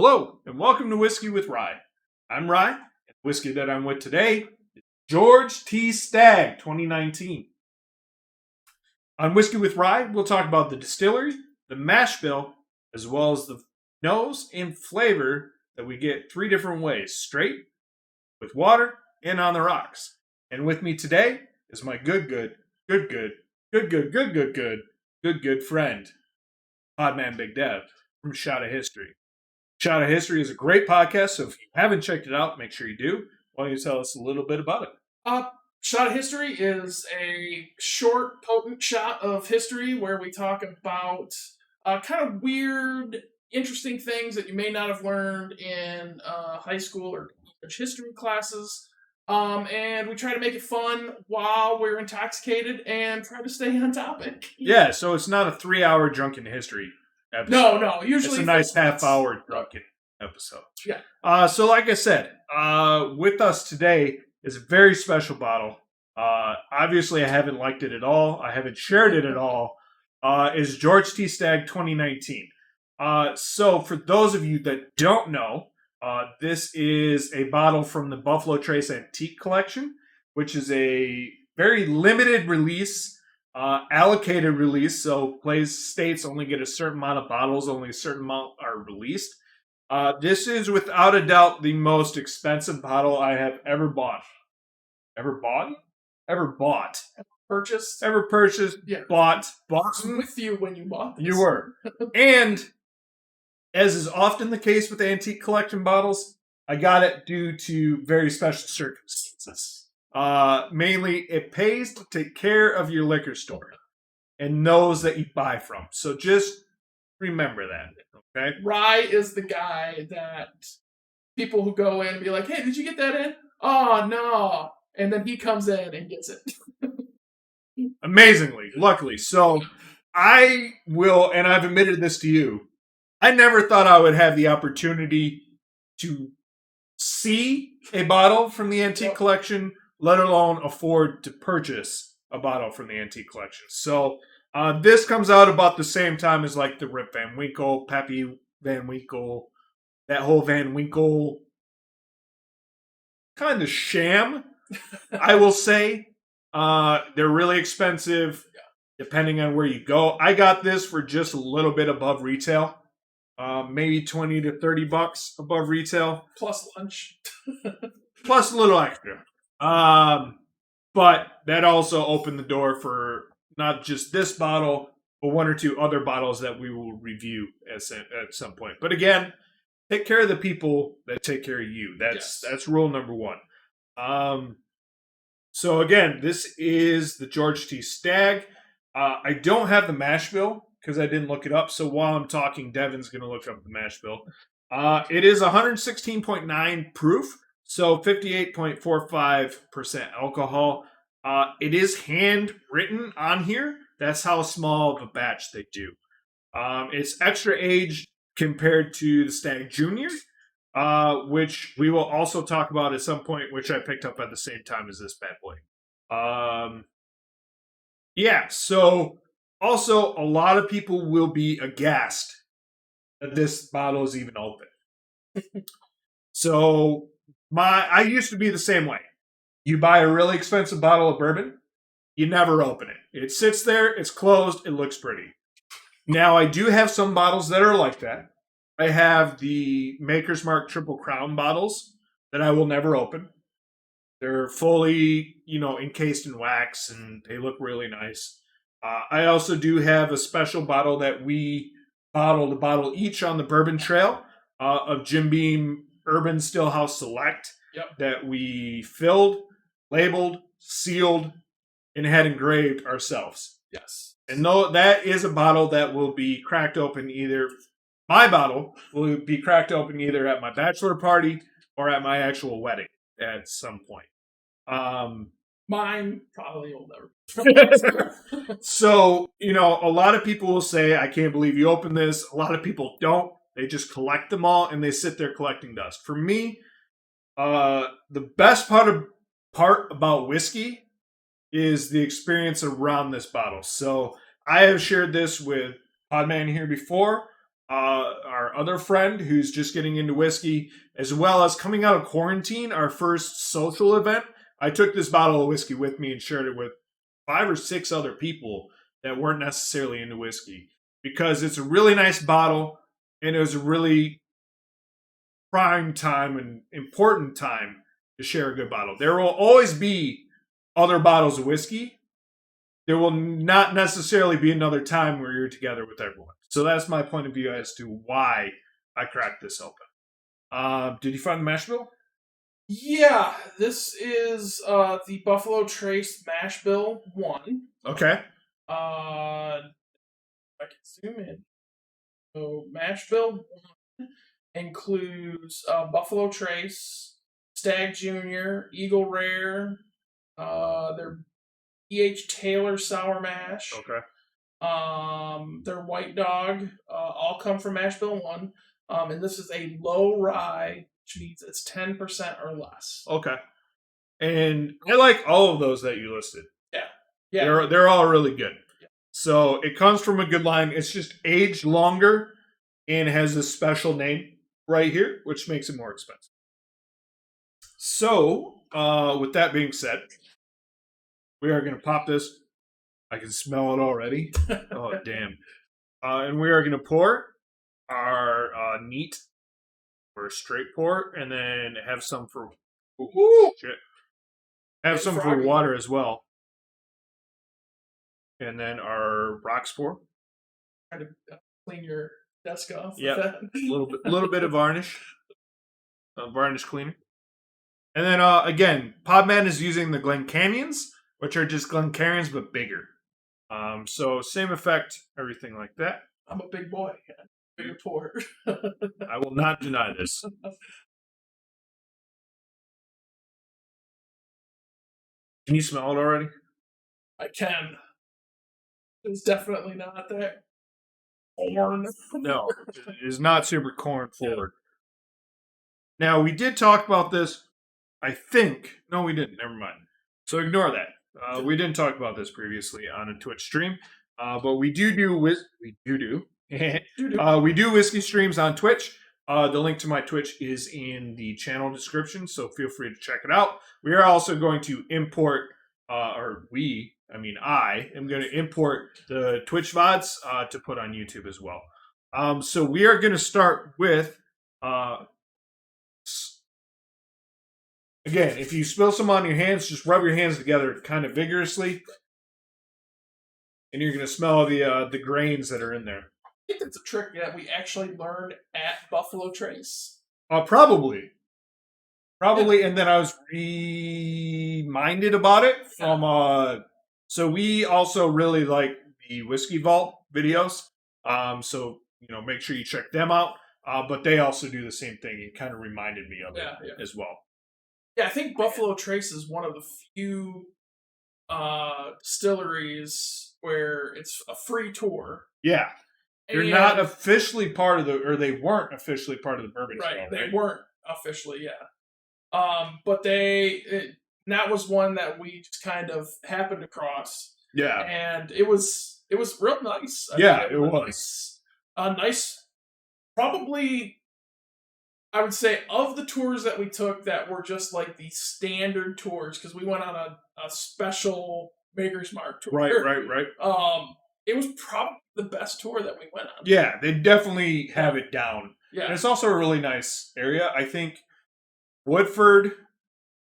Hello, and welcome to Whiskey with Rye. I'm Rye, and the whiskey that I'm with today is George T Stagg 2019. On Whiskey with Rye, we'll talk about the distillery, the mash bill, as well as the nose and flavor that we get three different ways: straight, with water, and on the rocks. And with me today is my good friend, Podman Big Dev from Shot of History. Shot of History is a great podcast, so if you haven't checked it out, make sure you do. Why don't you tell us a little bit about it? Shot of History is a short, potent shot of history where we talk about kind of weird, interesting things that you may not have learned in high school or college history classes. And we try to make it fun while we're intoxicated and try to stay on topic. Yeah, so it's not a 3-hour drunken history episode. No. Usually it's a nice half-hour drunken episode. Yeah. So like I said, with us today is a very special bottle. Obviously, I haven't liked it at all. I haven't shared it at all. Is George T Stagg 2019. So for those of you that don't know, this is a bottle from the Buffalo Trace Antique Collection, which is a very limited release. Allocated release, so states only get a certain amount of bottles, only a certain amount are released. This is without a doubt the most expensive bottle I have ever bought. Ever bought? Purchased? Ever purchased, yeah. Bought. I was with you when you bought this. You were. And, as is often the case with antique collection bottles, I got it due to very special circumstances. Mainly, it pays to take care of your liquor store and knows that you buy from. So just remember that, okay? Rye is the guy that people who go in and be like, hey, did you get that in? Oh, no. And then he comes in and gets it. Amazingly, luckily. So I will, and I've admitted this to you, I never thought I would have the opportunity to see a bottle from the antique collection, let alone afford to purchase a bottle from the antique collection. So this comes out about the same time as like the Rip Van Winkle, Pappy Van Winkle, that whole Van Winkle kind of sham, I will say. They're really expensive depending on where you go. I got this for just a little bit above retail. Maybe $20 to $30 above retail. Plus lunch. Plus a little extra. But that also opened the door for not just this bottle, but one or two other bottles that we will review at some point. But again, take care of the people that take care of you. That's rule number one. So again, this is the George T Stagg. I don't have the mash bill because I didn't look it up. So while I'm talking, Devin's going to look up the mash bill. It is 116.9 proof. So 58.45% alcohol. It is handwritten on here. That's how small of a batch they do. It's extra aged compared to the Stagg Junior, which we will also talk about at some point, which I picked up at the same time as this bad boy. So also a lot of people will be aghast that this bottle is even open. So I used to be the same way. You buy a really expensive bottle of bourbon, you never open it. It sits there, it's closed, it looks pretty. Now, I do have some bottles that are like that. I have the Maker's Mark Triple Crown bottles that I will never open. They're fully, encased in wax, and they look really nice. I also do have a special bottle that we bottled a bottle each on the Bourbon Trail of Jim Beam Urban Stillhouse Select that we filled, labeled, sealed, and had engraved ourselves. Yes. And that is a bottle that will be cracked open my bottle will be cracked open either at my bachelor party or at my actual wedding at some point. Mine probably will never. So, a lot of people will say, I can't believe you opened this. A lot of people don't. They just collect them all and they sit there collecting dust. For me, the best part about whiskey is the experience around this bottle. So I have shared this with Podman here before. our other friend who's just getting into whiskey, as well as coming out of quarantine, our first social event. I took this bottle of whiskey with me and shared it with 5 or 6 other people that weren't necessarily into whiskey because it's a really nice bottle and it was a really prime time and important time to share a good bottle. There will always be other bottles of whiskey. There will not necessarily be another time where you're together with everyone. So that's my point of view as to why I cracked this open. Did you find the mash bill? Yeah, this is the Buffalo Trace Mash Bill 1. Okay. I can zoom in. So Mash Bill 1 includes Buffalo Trace, Stagg Jr., Eagle Rare, their E.H. Taylor Sour Mash, Okay. their White Dog, all come from Mash Bill 1. And this is a low rye, which means it's 10% or less. Okay. And I like all of those that you listed. Yeah. They're all really good. Yeah. So it comes from a good line. It's just aged longer and has a special name right here, which makes it more expensive. So, with that being said, we are going to pop this. I can smell it already. Oh, damn. And we are going to pour our neat or straight pour, and then have some for shit. Have some for water as well. And then our rocks pour. Try to clean your desk off. Yeah, little bit of varnish, varnish cleaner. And then again, Podman is using the Glencanyons, which are just Glencanyons but bigger. So same effect, everything like that. I'm a big boy. Bigger pour. I will not deny this. Can you smell it already? I can. It's definitely not that corn. No, it is not super corn forward. Now, we did talk about this, I think. No, we didn't. Never mind. So ignore that. We didn't talk about this previously on a Twitch stream, but we do whiskey streams on Twitch. The link to my Twitch is in the channel description, so feel free to check it out. We are also going to import, I am going to import the Twitch VODs to put on YouTube as well. So we are going to start with, again, if you spill some on your hands, just rub your hands together kind of vigorously, and you're going to smell the grains that are in there. I think that's a trick that we actually learned at Buffalo Trace. Probably. Yeah. And then I was reminded about it from. So we also really like the Whiskey Vault videos. So make sure you check them out. But they also do the same thing. It kind of reminded me of it as well. Yeah, I think Buffalo Trace is one of the few distilleries where it's a free tour. Yeah. They're not officially part of they weren't officially part of the bourbon right, trail, right? They weren't officially, yeah. But that was one that we just kind of happened across. Yeah. And it was real nice. It was. Nice. Probably, I would say, of the tours that we took that were just like the standard tours, because we went on a special Maker's Mark tour. Right. It was probably the best tour that we went on. Yeah, they definitely have it down. Yeah. And it's also a really nice area. I think Woodford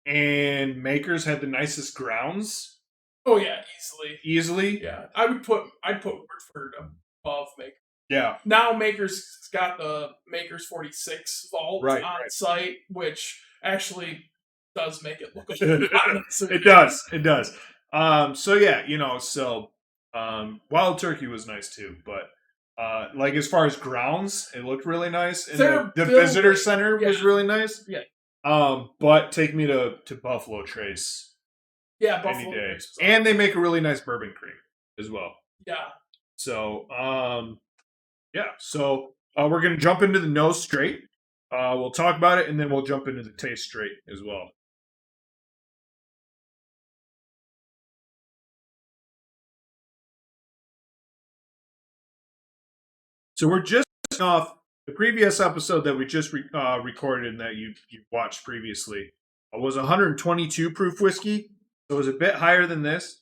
and Makers had the nicest grounds. Oh yeah, Easily. Yeah. I'd put Woodford above Makers. Yeah. Now Makers got the Makers 46 vault on site, which actually does make it look a lot nicer. It does. So yeah, Wild Turkey was nice too, but like as far as grounds, it looked really nice, and the visitor center was really nice. Yeah. But take me to Buffalo Trace. Yeah, Buffalo Trace. And they make a really nice bourbon cream as well. Yeah. So So we're gonna jump into the nose straight. We'll talk about it, and then we'll jump into the taste straight as well. So we're just off the previous episode that we just recorded and that you watched previously was 122 proof whiskey. So it was a bit higher than this.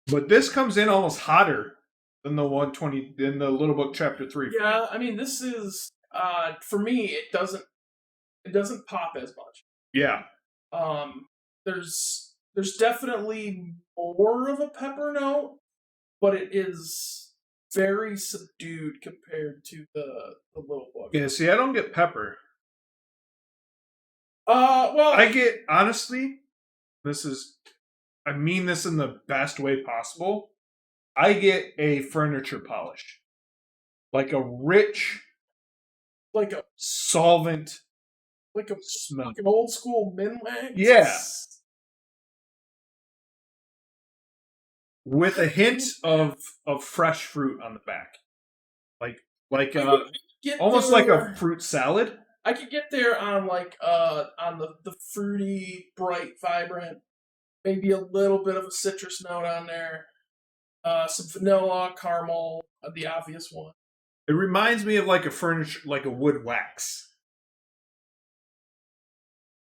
But this comes in almost hotter than the 120 in the Little Book Chapter 3. Yeah, I mean, this is for me. It doesn't pop as much. Yeah. There's definitely more of a pepper note, but it is very subdued compared to the Little Book. Yeah. See, I don't get pepper. Well, I get honestly. I mean this in the best way possible. I get a furniture polish. Like a rich, like a solvent smell. like an old school Minwax. Yeah. With a hint of fresh fruit on the back. Like almost like a fruit salad. I could get there on on the fruity, bright, vibrant, maybe a little bit of a citrus note on there. Some vanilla, caramel, the obvious one. It reminds me of like a wood wax.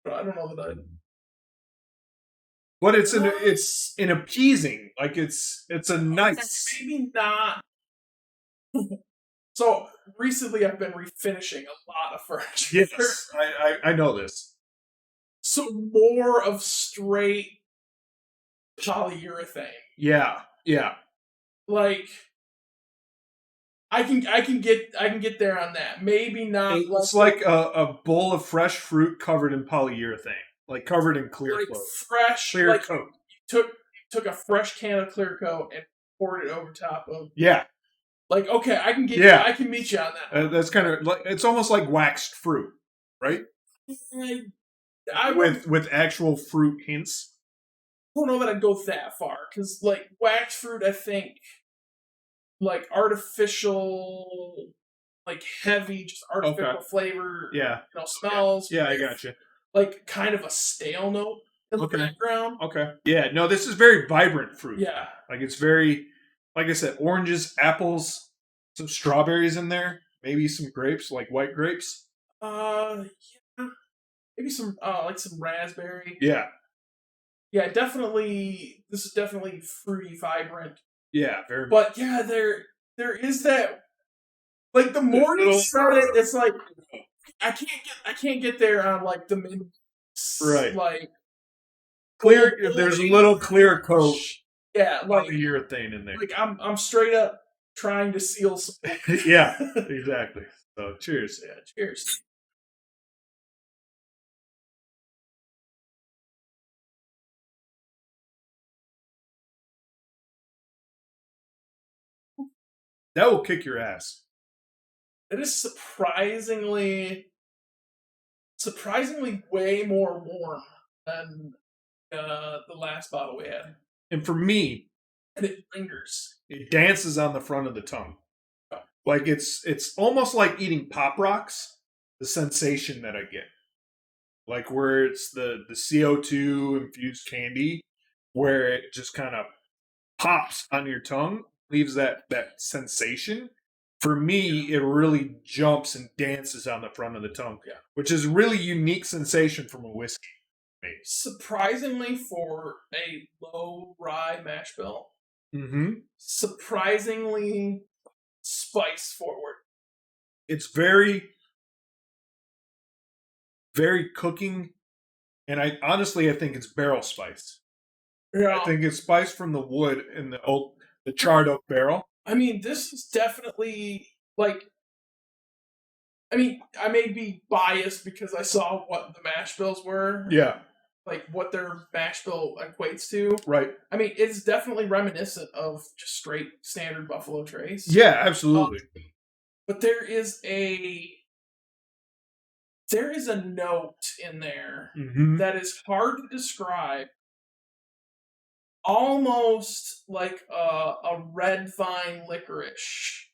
But I don't know that I. But it's an appeasing, like it's a nice. Maybe not. So recently, I've been refinishing a lot of furniture. Yes, I know this. So more of straight polyurethane. Yeah. Like I can get there on that. Maybe not. It's like a bowl of fresh fruit covered in polyurethane, like covered in clear coat. Fresh clear coat. You took a fresh can of clear coat and poured it over top of. Yeah. Like, okay, I can get you. I can meet you on that. That's kind of like, it's almost like waxed fruit, right? With actual fruit hints. I don't know that I'd go that far because, like, waxed fruit, I think, like artificial, like heavy, just artificial flavor. Yeah. Smells. Yeah, I got you. Like kind of a stale note in the background. Okay. Yeah. No, this is very vibrant fruit. Yeah. Like it's very. Like I said, oranges, apples, some strawberries in there, maybe some grapes, like white grapes. Yeah. Maybe some some raspberry. Yeah. Yeah, definitely. This is definitely fruity, vibrant. Yeah, very. But yeah, there is that. Like the more you start it, it's like I can't get there on like the mid. Right. Like clear. There's a little clear coat. Yeah, like urethane in there. Like I'm straight up trying to seal some. Yeah, exactly. So cheers. Yeah, cheers. That will kick your ass. It is surprisingly way more warm than the last bottle we had. And for me, and it lingers. It dances on the front of the tongue. Like it's almost like eating Pop Rocks, the sensation that I get. Like where it's the CO2 infused candy, where it just kind of pops on your tongue, leaves that sensation. For me, it really jumps and dances on the front of the tongue, which is a really unique sensation from a whiskey. Surprisingly, for a low rye mash bill, surprisingly spice forward. It's very, very cooking, and I think it's barrel spice. Yeah. I think it's spice from the wood in the charred oak barrel. I mean, this is definitely like. I mean, I may be biased because I saw what the mash bills were. Yeah. Like what their mash bill equates to. Right. I mean, it's definitely reminiscent of just straight standard Buffalo Trace. Yeah, absolutely. But there is a note in there that is hard to describe. Almost like a red vine licorice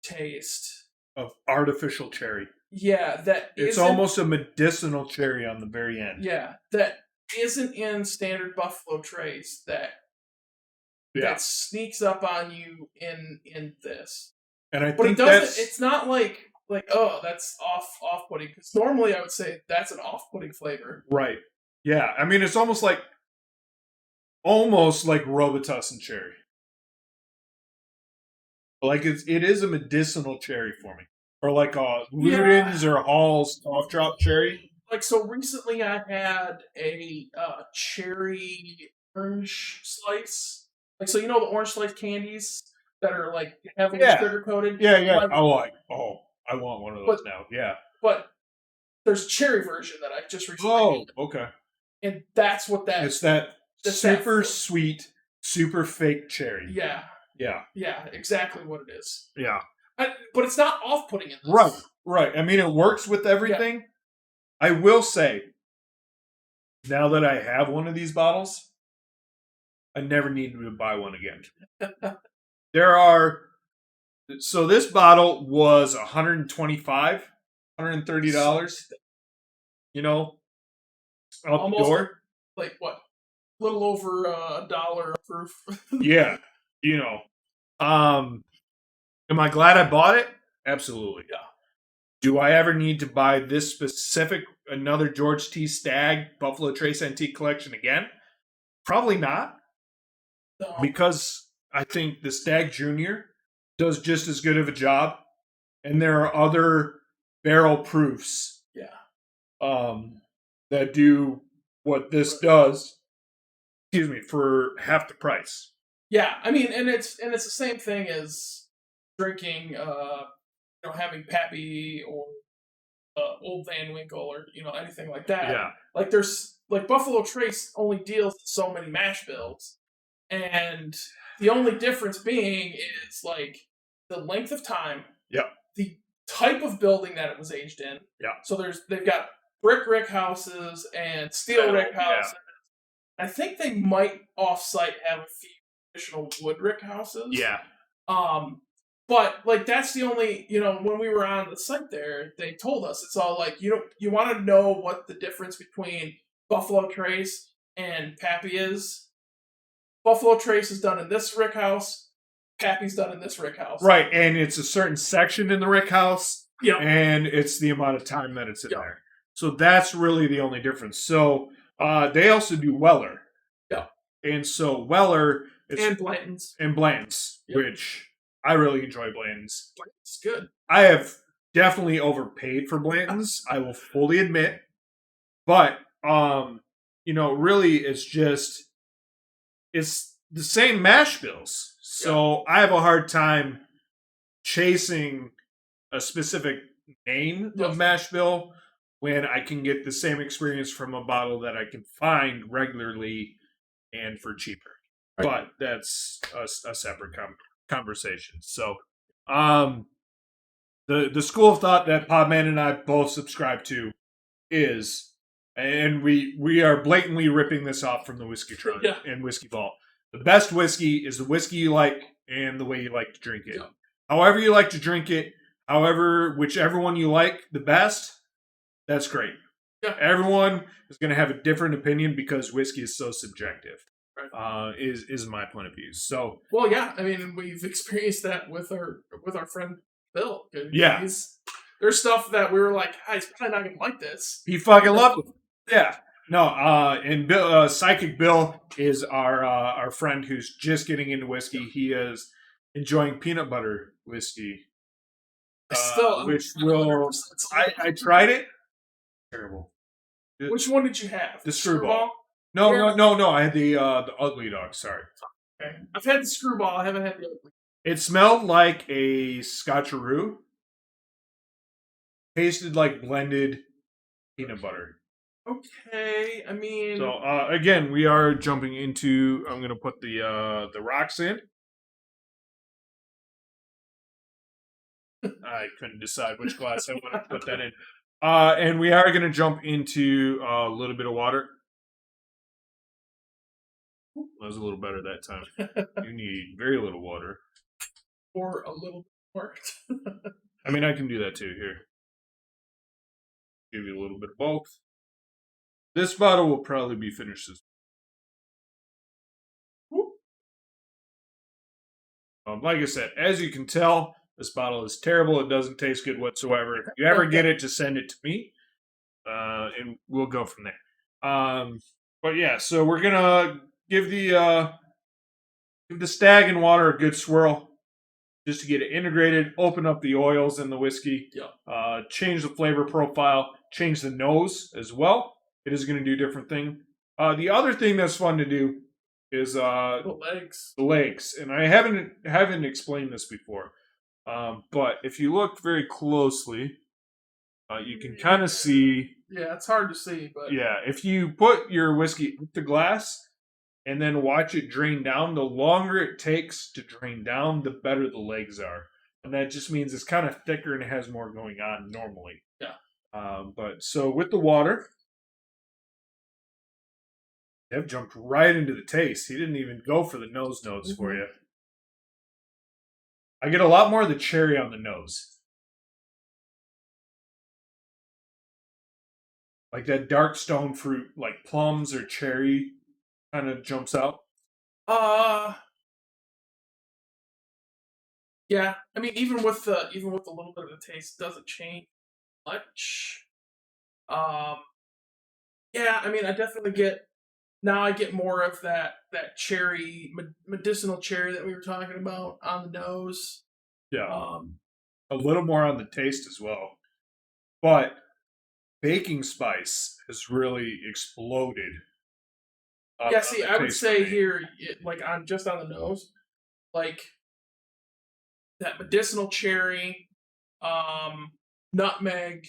taste of artificial cherry. Yeah, it's almost a medicinal cherry on the very end. Yeah, that isn't in standard Buffalo Trace that sneaks up on you in this. And I But it think doesn't. that's It's not like oh, that's off-putting. Because normally I would say that's an off-putting flavor. right. Yeah, I mean, it's almost like Robitussin cherry. Like it is a medicinal cherry for me, or like Luden's or Hall's cough drop cherry. Like so recently, I had a cherry orange slice. Like so, you know the orange slice candies that are like heavily Yeah. sugar coated. Yeah, yeah. Like, I want one of those now. Yeah. But there's a cherry version that I just recently Oh, okay. and that's what that It's that that's super that- sweet, super fake cherry. Yeah, Yeah. yeah, exactly what it is. Yeah. But it's not off-putting in this. Right. Right. I mean, it works with everything. I will say, now that I have one of these bottles, I never need to buy one again. So this bottle was $125, $130, you know, out Almost the door. like what? A little over $1 a proof. Yeah, you know. Am I glad I bought it? Absolutely. Yeah. Do I ever need to buy this specific another George T Stagg Buffalo Trace Antique Collection again? Probably not, No. because I think the Stagg Jr. does just as good of a job, and there are other barrel proofs that do what this does, excuse me, for half the price. Yeah, I mean, and it's the same thing as drinking, having Pappy or Old Van Winkle or anything like that. Yeah. Like there's like Buffalo Trace only deals with so many mash bills, and the only difference being is like the length of time. Yeah. The type of building that it was aged in. Yeah. So they've got brick houses and steel rick houses. Yeah. I think they might off-site have a few additional wood rick houses. Yeah. But like that's the only when we were on the site there, they told us it's all like you want to know what the difference between Buffalo Trace and Pappy is. Buffalo Trace is done in this rick house. Pappy's done in this rick house. Right, and it's a certain section in the rick house. Yeah. And it's the amount of time that it's in there. So that's really the only difference. So they also do Weller. Yeah. And so Weller and Blanton's. Which I really enjoy Blanton's. Blanton's good. I have definitely overpaid for Blanton's, I will fully admit. But really it's the same mash bills. So I have a hard time chasing a specific name of mash bill when I can get the same experience from a bottle that I can find regularly and for cheaper. Right. But that's a separate conversation. So the school of thought that Podman and I both subscribe to is, and we are blatantly ripping this off from the Whiskey Trunk and Whiskey Vault. The best whiskey is the whiskey you like and the way you like to drink it. Yeah. However you like to drink it, whichever one you like the best, that's great. Yeah. Everyone is going to have a different opinion because whiskey is so subjective. Right. Is my point of view. So well, yeah. I mean, we've experienced that with our friend Bill. Yeah. There's stuff that we were like, he's probably not going to like this. He fucking loved it. Yeah. No, and Bill, Psychic Bill is our friend who's just getting into whiskey. He is enjoying peanut butter whiskey. I tried it. Terrible. Which one did you have? The Screwball. No. I had the Ugly Dog. Sorry. Okay. I've had the Screwball. I haven't had the Ugly. It smelled like a Scotcheroo. Tasted like blended peanut butter. Okay, I mean. So again, we are jumping into. I'm going to put the rocks in. I couldn't decide which glass I want to put that in. And we are going to jump into a little bit of water. That was a little better that time. You need very little water. Or a little more. I mean, I can do that too. Here. Give you a little bit of both. This bottle will probably be finished this. Like I said, as you can tell, This bottle is terrible. It doesn't taste good whatsoever. If you ever get it, just send it to me, and we'll go from there. But yeah, so we're gonna give the Stag and water a good swirl just to get it integrated. Open up the oils in the whiskey. Yeah. Change the flavor profile. Change the nose as well. It is going to do different thing. The other thing that's fun to do is The legs. the legs, and I haven't explained this before. But if you look very closely, you can kind of see. Yeah, it's hard to see, but Yeah, if you put your whiskey up the glass and then watch it drain down, the longer it takes to drain down, the better the legs are. And that just means it's kind of thicker and it has more going on normally. Yeah. But so with the water, Dev jumped right into the taste. He didn't even go for the nose notes for you. I get a lot more of the cherry on the nose. Like that dark stone fruit, like plums or cherry, kind of jumps out. Yeah. I mean, even with the little bit of the taste, it doesn't change much. Yeah. I mean, I definitely get now. I get more of that cherry, medicinal cherry that we were talking about on the nose. Yeah. A little more on the taste as well. But baking spice has really exploded. Yeah, see, I would say here, like on the nose, like that medicinal cherry, nutmeg,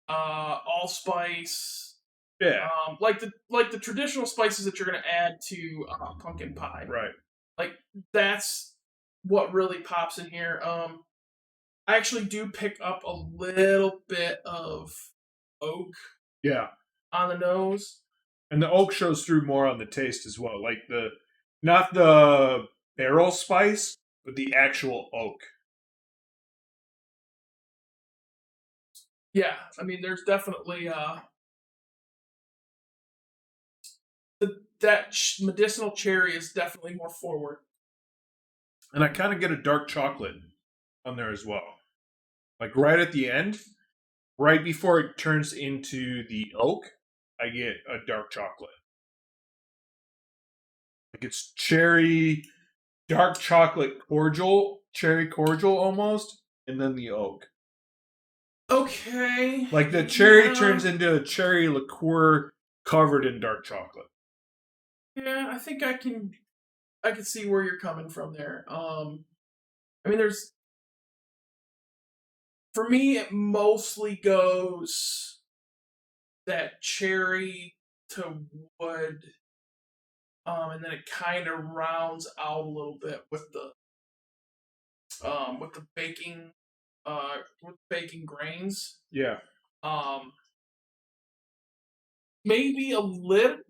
allspice, Yeah. like the traditional spices that you're gonna add to pumpkin pie. Right. Like that's what really pops in here. I actually do pick up a little bit of oak. Yeah. On the nose. And the oak shows through more on the taste as well. Like not the barrel spice, but the actual oak. Yeah, I mean, there's definitely that medicinal cherry is definitely more forward. And I kind of get a dark chocolate on there as well. Like right at the end, right before it turns into the oak, I get a dark chocolate. Like it's dark chocolate cordial, cherry cordial almost, and then the oak. Okay. Like the cherry turns into a cherry liqueur covered in dark chocolate. Yeah, I think I can see where you're coming from there. I mean, for me, it mostly goes that cherry to wood, and then it kind of rounds out a little bit with the baking, with baking grains. Yeah. Maybe a little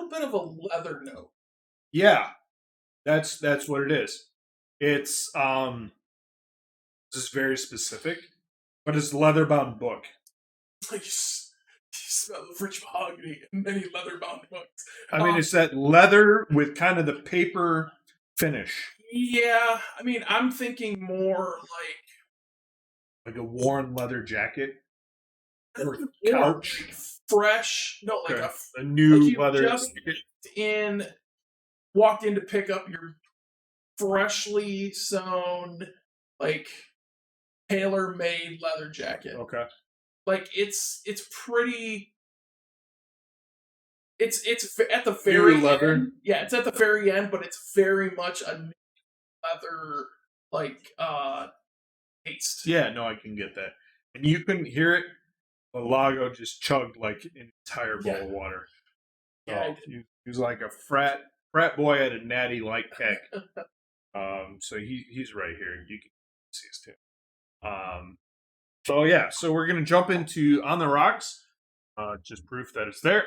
bit of a leather note. Yeah. That's what it is. It's this is very specific, but it's leather bound book. Like you smell of rich mahogany and many leather bound books. I mean, it's that leather with kind of the paper finish. Yeah, I mean, I'm thinking more like a worn leather jacket or couch, like fresh. No, like a new like you leather. Just walked in to pick up your freshly sewn, like tailor-made leather jacket. Okay. Like it's pretty. It's at the very leather. End. Yeah, it's at the very end, but it's very much a leather taste. Yeah, no, I can get that. And you couldn't hear it. The lago just chugged like an entire bowl of water. Yeah, he was like a frat boy at a natty light keg. So he's right here. You can see his too. So yeah, so we're gonna jump into On the Rocks. Just proof that it's there.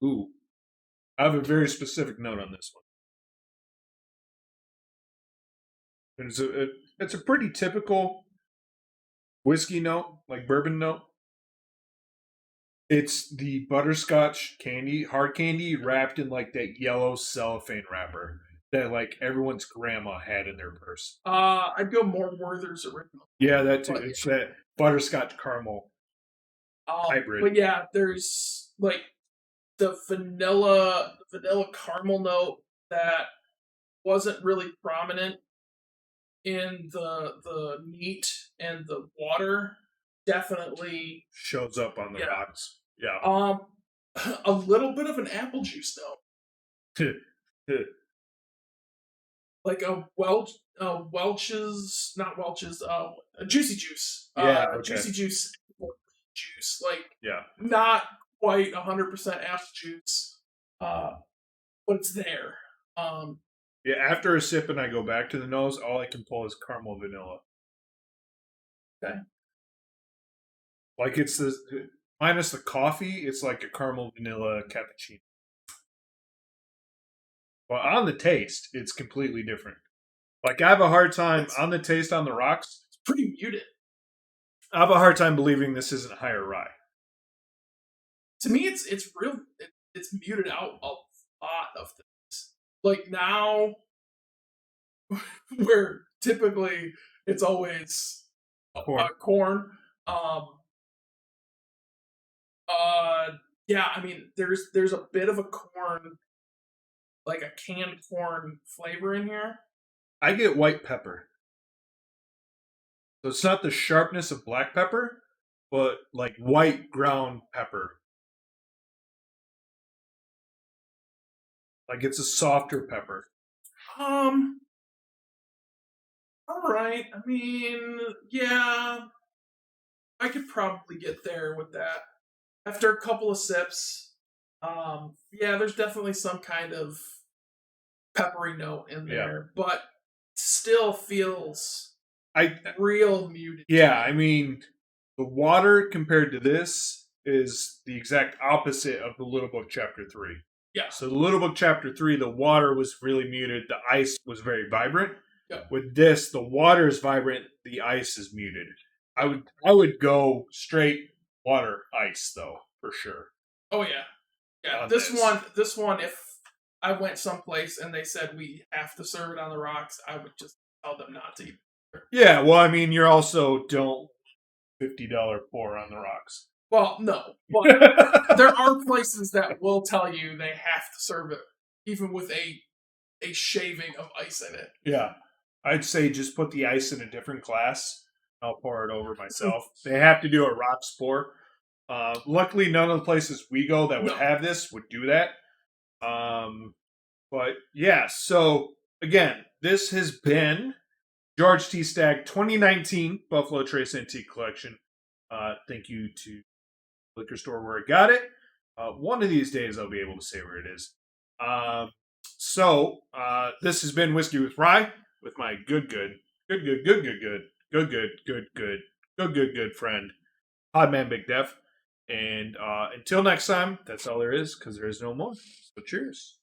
Ooh, I have a very specific note on this one. It's a pretty typical whiskey note, like bourbon note. It's the butterscotch candy, hard candy, wrapped in like that yellow cellophane wrapper that like everyone's grandma had in their purse. I'd go more Werther's original. Yeah, that too. But It's that butterscotch caramel hybrid. but yeah, there's like the vanilla caramel note that wasn't really prominent in the meat and the water. Definitely Shows up on the yeah. rocks. Yeah. A little bit of an apple juice though. Like Welch's, not Welch's, a juicy juice. Yeah, okay. Juicy juice, juice. Like, yeah. not quite 100% apple juice, but it's there. Yeah, after a sip and I go back to the nose, all I can pull is caramel vanilla. Okay. Like it's the minus the coffee, it's like a caramel vanilla cappuccino. But on the taste, it's completely different. Like I have a hard time on the taste on the rocks. It's pretty muted. I have a hard time believing this isn't higher rye. To me, it's real. It's muted out a lot of things. Like now, where typically it's always corn. Yeah, I mean, there's a bit of a corn, like a canned corn flavor in here. I get white pepper. So it's not the sharpness of black pepper, but like white ground pepper. Like it's a softer pepper. All right. I mean, yeah, I could probably get there with that. After a couple of sips, yeah, there's definitely some kind of peppery note in there, but still feels real muted. Yeah, I mean, the water compared to this is the exact opposite of the Little Book Chapter 3. Yeah. So the Little Book Chapter 3, the water was really muted, the ice was very vibrant. Yeah. With this, the water is vibrant, the ice is muted. I would go straight water ice though, for sure. Oh yeah. Yeah. This one if I went someplace and they said we have to serve it on the rocks, I would just tell them not to. Yeah, well, I mean, you're also don't $50 pour on the rocks. Well, no, but there are places that will tell you they have to serve it, even with a shaving of ice in it. Yeah, I'd say just put the ice in a different glass. I'll pour it over myself. They have to do a rocks pour. Luckily, none of the places we go that would have this would do that. But yeah, so again, this has been George T Stagg 2019 Buffalo Trace Antique Collection. Thank you to the liquor store where I got it. One of these days I'll be able to say where it is. So this has been Whiskey with Rye with my good friend Podman Big Dev. And until next time, that's all there is because there is no more. So cheers.